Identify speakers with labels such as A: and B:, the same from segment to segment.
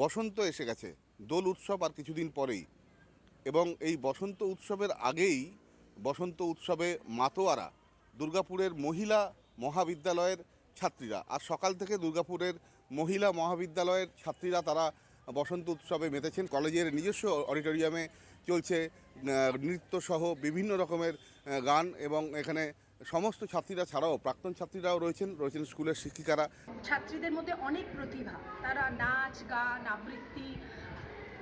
A: বসন্ত এসে গেছে, দোল উৎসব আর কিছুদিন পরেই, এবং এই বসন্ত উৎসবের আগেই বসন্ত উৎসবে মাতোয়ারা দুর্গাপুরের মহিলা মহাবিদ্যালয়ের ছাত্রীরা আজ সকাল থেকে দুর্গাপুরের মহিলা মহাবিদ্যালয়ের ছাত্রীরা তারা বসন্ত উৎসবে মেতেছেন। কলেজের নিজস্ব অডিটোরিয়ামে চলছে নৃত্যসহ বিভিন্ন রকমের গান, এবং এখানে সমস্ত ছাত্রীরা ছাড়াও প্রাক্তন ছাত্রীরাও রয়েছেন স্কুলের শিক্ষিকারা।
B: ছাত্রীদের মধ্যে অনেক প্রতিভা, তারা নাচ গান আবৃত্তি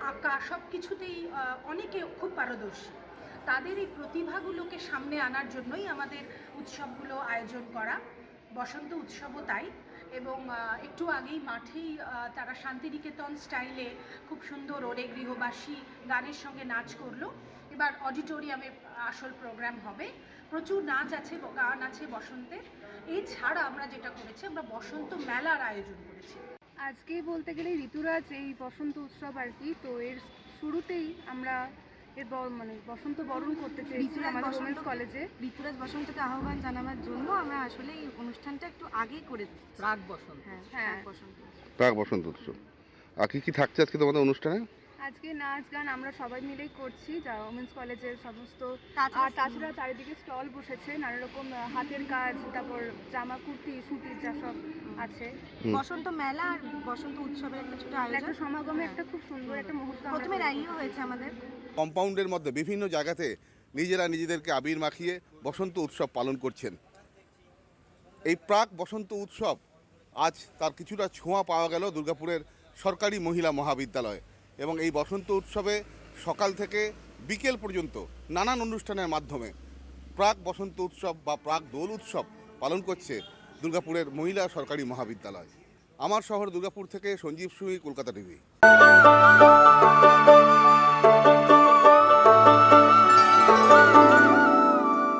B: আঁকা সব কিছুতেই অনেকে খুব পারদর্শী। তাদের এই প্রতিভাগুলোকে সামনে আনার জন্যই আমাদের উৎসবগুলো আয়োজন করা, বসন্ত উৎসবও তাই। এবং একটু আগেই মাঠেই তারা শান্তিনিকেতন স্টাইলে খুব সুন্দর ওরে গৃহবাসী গানের সঙ্গে নাচ করলো। এবার অডিটোরিয়ামে আসল প্রোগ্রাম হবে, প্রচুর নাচ আছে, গান আছে বসন্তের। এছাড়া আমরা যেটা করেছি, আমরা বসন্ত মেলার আয়োজন করেছি।
C: আজকে বলতে গেলে ঋতুরাজ এই বসন্ত উৎসব আর কি, তো এর শুরুতেই আমরা এর মানে বসন্ত বরণ করতে চেয়েছি আমাদের ওমেন্স কলেজে।
D: ঋতুরাজ বসন্তকে আহ্বান জানাবার জন্য আমরা আসলে এই অনুষ্ঠানটা একটু আগেই করে দিচ্ছি।
E: প্রাক বসন্ত।
C: হ্যাঁ,
A: প্রাক বসন্ত উৎসব। আর কি থাকছে আজকে তোমাদের অনুষ্ঠানে?
C: আজকে নাচ গান আমরা সবাই মিলেই করছি, যা ওমেন্স কলেজের সমস্ত। আর তাছাড়া চারিদিকে স্টল বসেছে, নানা রকম হাতের কাজ, তারপর জামা কুর্তি সুতির যা সব আছে।
D: বসন্ত মেলা আর বসন্ত উৎসবের কিছুটা আয়োজন,
C: একটা সমাগমে একটা খুব সুন্দর একটা মুহূর্ত।
D: প্রথমে র্যালিও হয়েছে আমাদের
A: কম্পাউন্ডের মধ্যে বিভিন্ন জায়গাতে নিজেরা নিজেদেরকে আবির মাখিয়ে বসন্ত উৎসব পালন করছেন। এই প্রাক বসন্ত উৎসব আজ তার কিছুটা ছোঁয়া পাওয়া গেল দুর্গাপুরের সরকারি মহিলা মহাবিদ্যালয়ে, এবং এই বসন্ত উৎসবে সকাল থেকে বিকেল পর্যন্ত নানান অনুষ্ঠানের মাধ্যমে প্রাক বসন্ত উৎসব বা প্রাক দোল উৎসব পালন করছে দুর্গাপুরের মহিলা সরকারি মহাবিদ্যালয়। আমার শহর দুর্গাপুর থেকে সঞ্জীব সুই, কলকাতা টিভি।